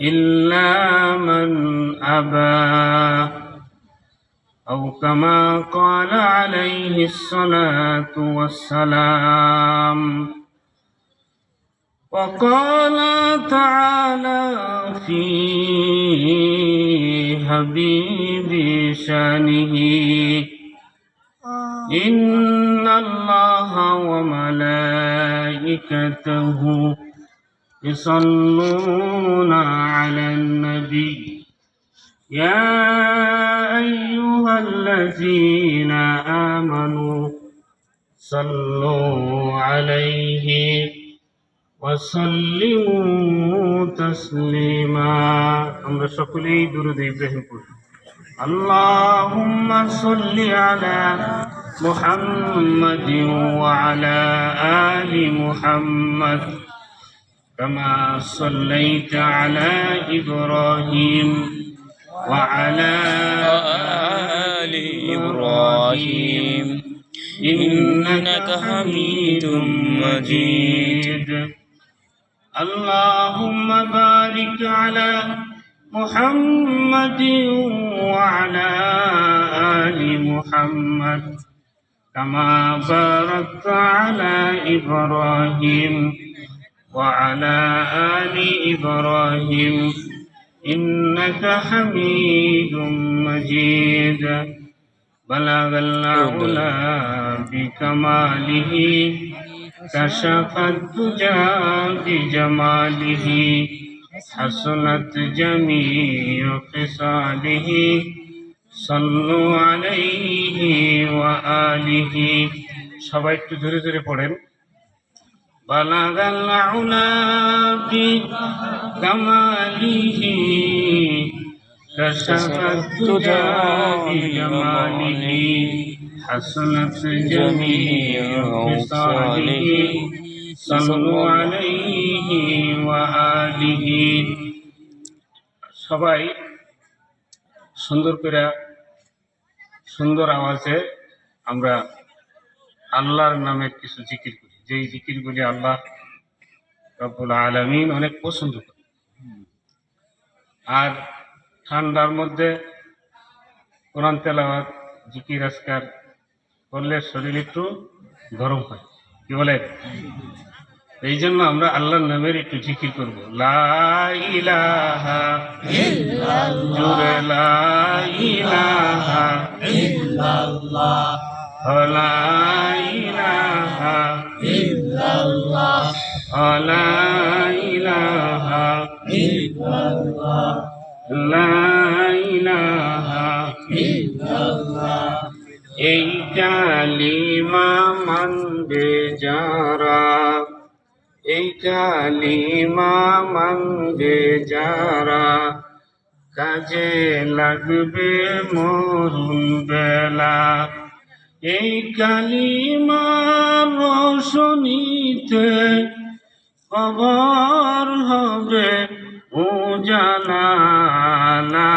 إلا من أبى أو كما قال عليه الصلاة والسلام. وقال تعالى في حبيب شانه إن الله وملائكته يصلون على النبي يا أيها الذين آمنوا صلوا عليه وسلموا تسليما. আমরা সকলেই দুরূদ ইব্রাহিম পড়ি। اللهم صل على محمد وعلى آل محمد كما صليت على إبراهيم وعلى آل إبراهيم إنك حميد مجيد. اللهم بارك على محمد وعلى آل محمد كما باركت على إبراهيم وعلى آل إبراهيم إنك حميد مجيد. بلغ العلا بكماله كشف الدجى بجماله حسنت جميع خصاله صلوا عليه وآله. সবাই একটু জোরে জোরে পড়েন। بلغ العلا بكماله كشف الدجى بجماله حسنت جميع خصاله صلوا عليه وآله. সবাই সুন্দর করে সুন্দর আওয়াজে আমরা আল্লাহর নামে কিছু জিকির করি, যেই জিকিরগুলি আল্লাহ রব্বুল আলামিন অনেক পছন্দ করে। আর ঠান্ডার মধ্যে কোরআন তেলাওয়াত জিকির আজকার করলে শরীর একটু গরম হয়, কি বলে? এই জন্য আমরা আল্লাহর নামের একটু জিকির করব। লা ইলাহা ইল্লাল্লাহ, লা ইলাহা ইল্লাল্লাহ, লা ইলাহা ইল্লাল্লাহ, লা ইলাহা ইল্লাল্লাহ, লা ইলাহা ইল্লাল্লাহ। এই কালিমা মানবে যারা, এই কালিমা মানবে যারা, কাজে লাগবে মরুন বেলা। এই কালিমা রোশনীতে কবর হবে উজালা। লা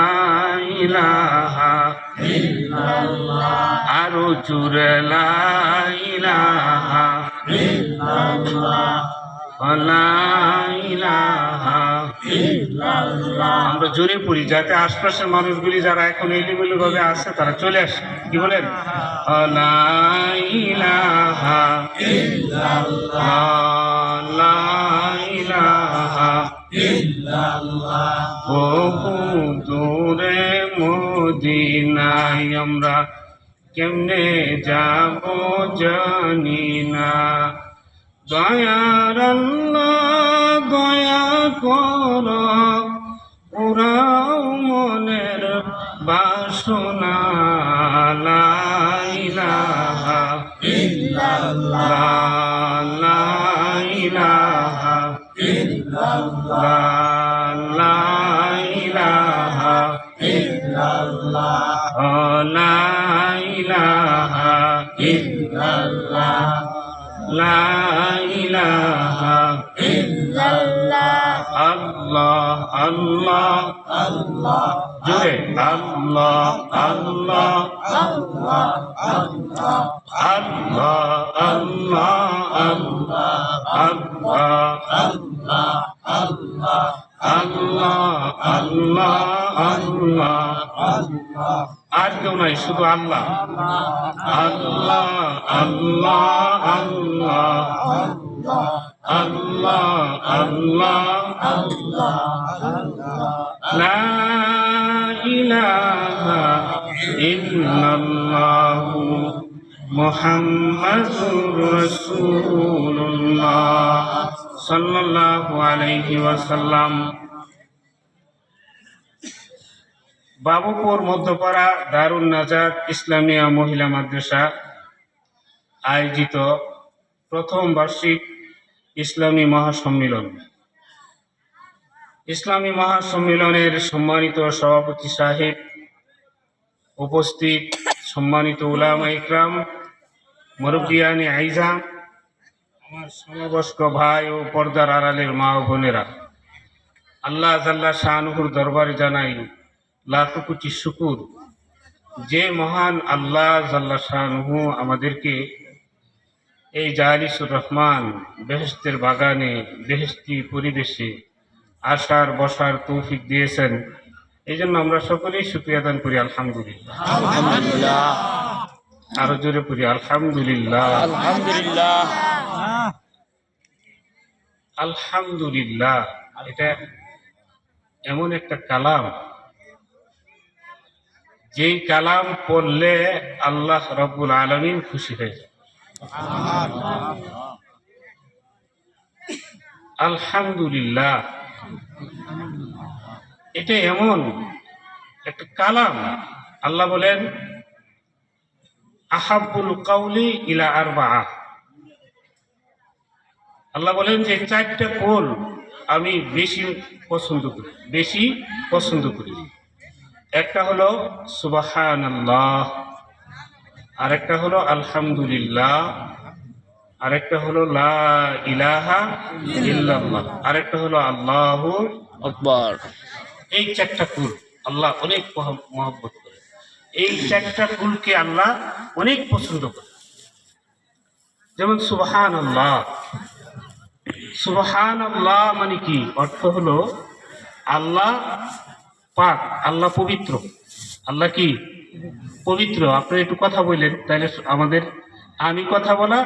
ইলাহা ইল্লাল্লাহ, আরো জোরে লা ইলাহা ইল্লাল্লাহ, লা ইলাহা ইল্লাল্লাহ। আমরা জোরে পড়ি যাতে আশপাশের মানুষগুলি যারা এখন এলিমেলি ভাবে আছে তারা চলে আসে, কি বলেন? লা ইলাহা ইল্লাল্লাহ, লা ইলাহা ইল্লাল্লাহ। বহু দূরে মদিনায় আমরা কেমনে যাব জানি না। দয়ার আল্লাহ দয়া কর, ওরাও মনের বাসনা। লা ইলাহা ইল্লাল্লাহ, লা ইলাহা ইল্লাল্লাহ, লা ইলাহা ইল্লাল্লাহ, লা ইলাহা ইল্লাল্লাহ, লা ইলাহা ইল্লাল্লাহ। আল্লাহ আল্লাহ আল্লাহ, জোরে আল্লাহ আল্লাহ আল্লাহ আল্লাহ, আল্লাহ আল্লাহ আল্লাহ আল্লাহ আল্লাহ আল্লাহ আল্লাহ আল্লাহ আল্লাহ আর কেউ নাই, শুধু আল্লাহ আল্লাহ আল্লাহ আল্লাহ আল্লাহ আল্লাহ লা ইলাহা ইল্লাল্লাহু মুহাম্মাদুর রাসূলুল্লাহ সাল্লাল্লাহু আলাইহি ওয়াসাল্লাম। বাবুপুর মধ্যপাড়া দারুন নাজাত ইসলামিয়া মহিলা মাদ্রাসা আয়োজিত প্রথম বার্ষিক ইসলামী মহাসম্মেলন। ইসলামী মহাসম্মেলনের সম্মানিত সভাপতি সাহেব, উপস্থিত সম্মানিত উলামা ইকরাম, মুরব্বিয়ানে আইজাম, আমার সমবয়স্ক ভাই ও পর্দার আড়ালের মা ও বোনেরা, আল্লাহ জাল্লা শানুহুর দরবারে জানাই লাখো কোটি শুকুর যে মহান আল্লাহ জাল্লা শানুহু আমাদেরকে এই জালিসুর রহমান বেহেশতের বাগানে বেহেশতি পরিবেশে আসার বসার তৌফিক দিয়েছেন। এই জন্য আমরা সকলেই শুকরিয়া আদান করি আলহামদুলিল্লাহ। আলহামদুলিল্লাহ, আরো জোরে করি আলহামদুলিল্লাহ। আলহামদুলিল্লাহ, আলহামদুলিল্লাহ এটা এমন একটা কালাম, যেই কালাম পড়লে আল্লাহ রব্বুল আলামিন খুশি হয়ে যায়। আলহামদুলিল্লাহ এটা এমন একটা কালাম। আল্লাহ বলেন আহাব্বুল কাউলি ইলা আরবাআ, আল্লাহ বলেন যে চারটা কল আমি বেশি পছন্দ করি। একটা হলো সুবহানাল্লাহ, আরেকটা হলো আলহামদুলিল্লাহ, আরেকটা হলো লা ইলাহা ইল্লাল্লাহ, আরেকটা হলো আল্লাহু আকবার। এই চারটা কুল আল্লাহ অনেক মহব্বত করে। এই চারটা কুলকে আল্লাহ অনেক পছন্দ করে। যেমন সুবহানাল্লাহ, সুবহানাল্লাহ মানে কি? অর্থ হলো আল্লাহ পাক, আল্লাহ পবিত্র। আল্লাহ কি? পবিত্র। আপনারা একটু কথা বললেন তাহলে আমাদের, আমি কথা বলা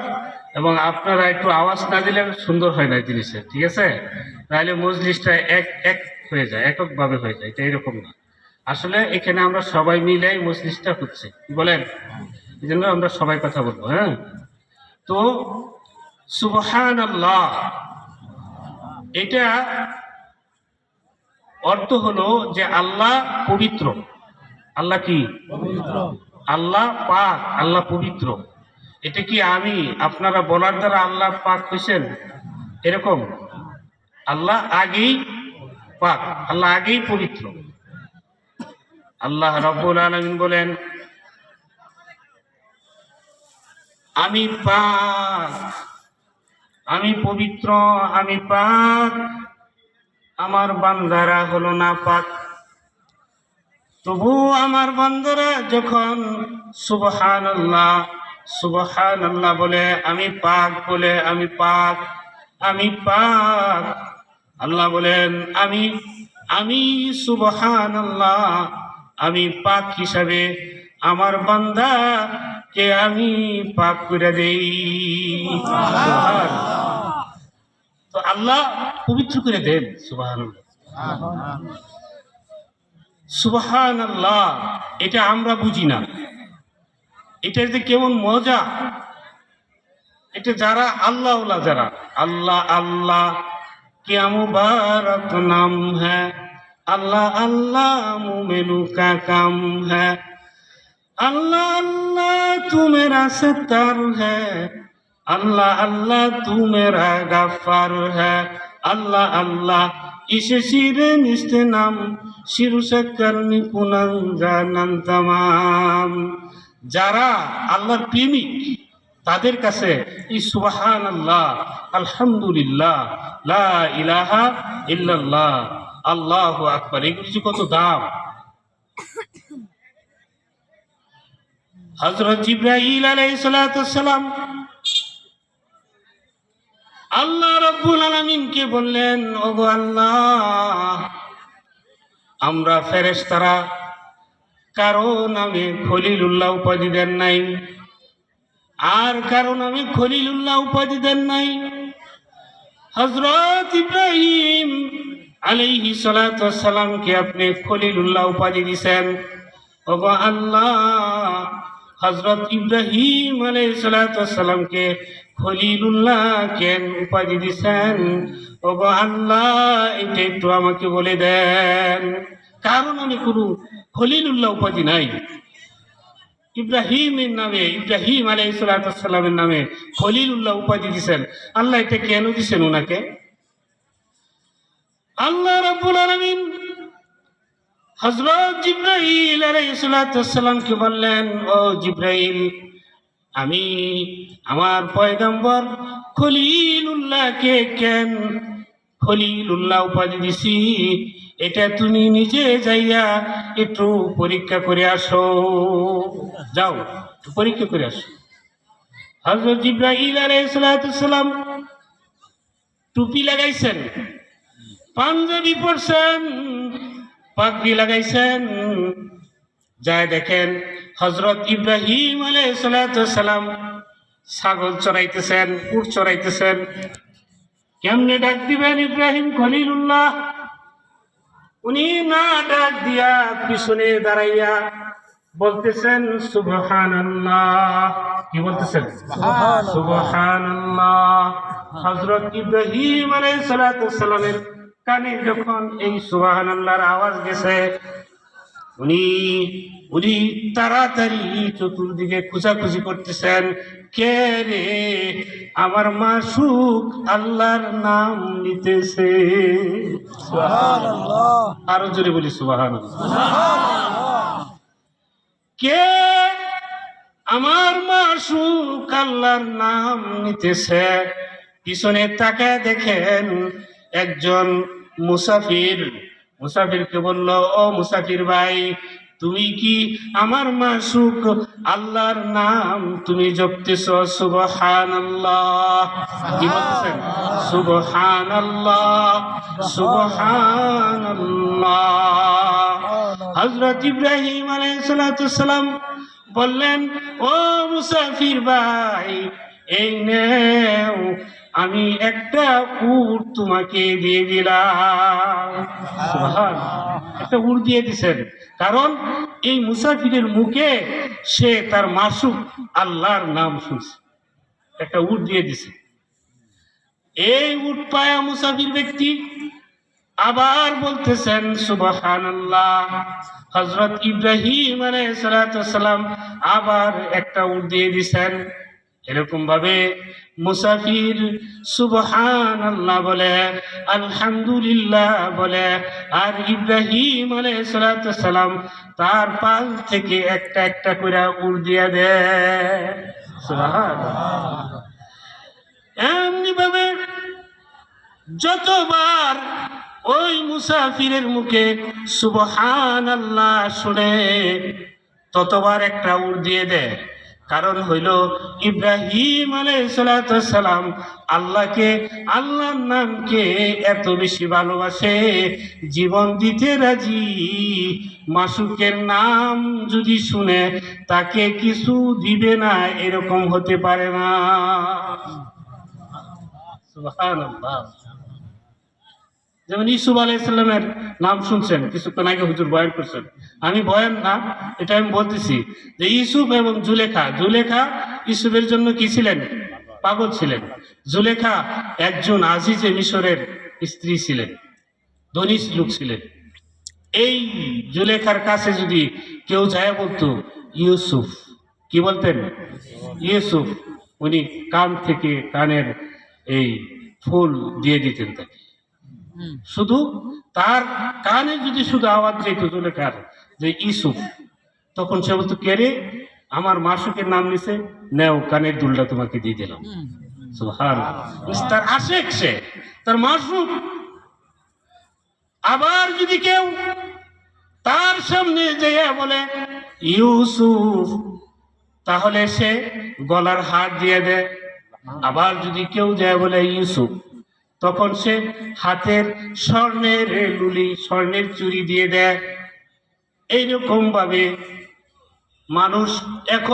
এবং আপনারা একটু আওয়াজ না দিলে সুন্দর হয় না জিনিসটা, ঠিক আছে? তাহলে মজলিসটা এক হয়ে যায়, এককভাবে হয়ে যায়। এটা এরকম না, আসলে এখানে আমরা সবাই মিলেই মজলিসটা হচ্ছে, কি বলেন? এই জন্য আমরা সবাই কথা বলবো। হ্যাঁ, তো সুবহানাল্লাহ এটা অর্থ হলো যে আল্লাহ পবিত্র। আল্লাহ কি? আল্লাহ পাক, আল্লাহ পবিত্র। এটা কি আমি আপনারা বলার দ্বারা আল্লাহ পাক হয়েছেন এরকম? আল্লাহ আগেই পাক, আল্লাহ আগেই পবিত্র। আল্লাহ রাব্বুল আলামিন বলেন আমি পাক, আমি পবিত্র, আমি পাক, আমার বান্দারা হলো না পাক। তবু আমার বান্দারা যখন সুবহানাল্লাহ সুবহানাল্লাহ বলে, আমি পাক বলে, আমি পাক, আমি পাক, আল্লাহ বলেন আমি সুবহানাল্লাহ, আমি পাক হিসাবে আমার বান্দাকে আমি পাক করে দেই। তো আল্লাহ পবিত্র করে দেন। সুবহানাল্লাহ, সুবহানাল্লাহ এটা আমরা বুঝি না, এটার যে কেমন মজা, এটা যারা আল্লাহ যারা আল্লাহ আল্লাহ क्या मुबारक नाम है, अल्लाह अल्लाह मोमेनू का काम है, अल्लाह अल्लाह तू मेरा सत्तार है, अल्लाह अल्लाह तू मेरा गफ्फार है, अल्लाह अल्लाह इसे सिरे निस्ते नाम शिरु शक्कर निपुणं জানান तमाम। যারা আল্লাহর প্রেমিক তাদের কাছে এই সুবহানাল্লাহ, আলহামদুলিল্লাহ, লা ইলাহা ইল্লাল্লাহ, আল্লাহু আকবার এগুলো যে কত দাম। হযরত জিবরাইল আলাইহিস সালাতু ওয়াস সালাম আল্লাহ রাব্বুল আলামিনকে বললেন, ওগো আল্লাহ, আমরা ফেরেশতারা কারো নামে খলিলুল্লাহ উপাধি দেন নাই, আর কারো নামে খলিলুল্লাহ উপাধি দেন নাই। হযরত ইব্রাহিম আলাইহিস সালাতু ওয়াস সালামকে আপনি খলিলুল্লাহ উপাধি দিয়েছেন। ওগো আল্লাহ, হযরত ইব্রাহিম আলাইহিস সালাতু ওয়াস সালামকে খলিলুল্লাহ কেন উপাধি দিয়েছেন? ওগো আল্লাহ, এটা একটু আমাকে বলে দেন। কারণ আমি কোনো খলিলুল্লাহ উপাধি নাই। ইব্রাহিমের নামে, ইব্রাহিম আলাইহিস সালাতু ওয়াস সালামের নামে খলিলুল্লাহ উপাধি দিয়েছেন। আল্লাহ এটা কেন দিয়েছেন ওনাকে? আল্লাহ রাব্বুল আলামিন হযরত জিবরাইল আলাইহিস সালাতু ওয়াস সালামকে বললেন, ও জিবরাইল, আমি আমার পয়গম্বর খলিলুল্লাহকে কেন খলিলুল্লাহ উপাধি দিছি, এটা তুমি নিজে যাইয়া একটু পরীক্ষা করে আসো। যাও, একটু পরীক্ষা করে আসো। হযরত জিবরাইল আলাইহিস সালাতু ওয়াস সালাম টুপি লাগাইছেন, পাঞ্জাবি পরছেন, পাগড়ি লাগাইছেন। যায় দেখেন হযরত ইব্রাহিম আলাইহিস সালাতু ওয়াস সালাম ছাগল চড়াইতেছেন, উট চড়াইতেছেন। কেমনে ডাক দিবেন ইব্রাহিম খলিলুল্লাহ? উনি না ডাক দিয়া পিছনে দাঁড়াইয়া বলতেছেন সুবহানাল্লাহ। কি বলতেছেন? সুবহানাল্লাহ। হযরত ইব্রাহিম আলাইহিস সালাতু ওয়াস সালামের কানে যখন এই সুবহানাল্লাহর আওয়াজ গেছে, উনি তাড়াতাড়ি চতুর্দিকে খোঁজাখুঁজি করতেছেন, কে রে আমার মাসুক আল্লাহর নাম নিতেছে। সুবহানাল্লাহ। আরো জোরে বলি সুবহানাল্লাহ। কে আমার মাসুক আল্লাহর নাম নিতেছে? পিছনে তাকায় দেখেন একজন মুসাফির। মুসাফিরকে বলল, ও মুসাফির ভাই, তুমি কি আমার মাসুক আল্লাহর নাম তুমি জপতেছ? সুবহানাল্লাহ। কি বলতেছেন? সুবহানাল্লাহ, সুবহানাল্লাহ। হযরত ইব্রাহিম আলাইহিস সালাতু ওয়াস সালাম বললেন, ও মুসাফির ভাই, এই নেও, আমি একটা উট তোমাকে দিয়ে দিলাম। সুবহানাল্লাহ। একটা উট দিয়ে দিছেন, কারণ এই মুসাফিরের মুখে সে তার মাসুক আল্লাহর নাম শুনছে। একটা উট দিয়ে দিছে। এই উট পায়া মুসাফির ব্যক্তি আবার বলতেছেন সুবহানাল্লাহ। হযরত ইব্রাহিম আলাইহিস সালাতু ওয়াস সালাম আবার একটা উট দিয়ে দিছেন। এরকম ভাবে মুসাফির সুবহানাল্লাহ বলে, আলহামদুলিল্লাহ বলে, আর ইব্রাহিম আলাইহিস সালাতু ওয়াস সালাম তার পাল থেকে একটা একটা করে উট দিয়া দেয়। সুবহানাল্লাহ। এমনি ভাবে যতবার ওই মুসাফিরের মুখে সুবহানাল্লাহ শুনে, ততবার একটা উট দিয়ে দেয়। কারণ হইল ইব্রাহিম আলাইহিস সালাতু ওয়াস সালাম আল্লাহকে, আল্লাহর নামকে এত বেশি ভালোবাসে, জীবন দিতে রাজি। মাসুকের নাম যদি শুনে তাকে কিছু দিবে না, এরকম হতে পারে না। সুবহানাল্লাহ। যেমন ইউসুফ আলাইহিস সালামের নাম শুনছেন, কিছুক্ষণ আগে হুজুর বয়ান করছেন। আমি বয়ান না, এটা আমি বলতেছি যে ইউসুফ এবং জুলেখা, জুলেখা ইউসুফের জন্য কি ছিলেন? পাগল ছিলেন। জুলেখা একজন আজিজে মিশরের স্ত্রী ছিলেন, ধনী লোক ছিলেন। এই জুলেখার কাছে যদি কেউ যায় বলতো ইউসুফ, কি বলতেন? ইউসুফ। উনি কান থেকে কানের এই ফুল দিয়ে দিতেন তাকে। শুধু তার কানে যদি শুধু আওয়াজ যেত জুলেখার যে ইউসুফ, তখন সে বলতো, কে রে আমার মাসুকের নাম নিছে, নেও কানের দুলটা তোমাকে দিয়ে দিলাম। সুবহানাল্লাহ। তার আশেক, সে তার মাসুক। আবার যদি কেউ তার সামনে যেয়ে বলে ইউসুফ, তাহলে সে গলার হার দিয়ে দেয়। আবার যদি কেউ যায় বলে ইউসুফ, তখন সে হাতের স্বর্ণের লুলি, স্বর্ণের চুড়ি দিয়ে দেয়। এইরকম ভাবে মানুষ এখন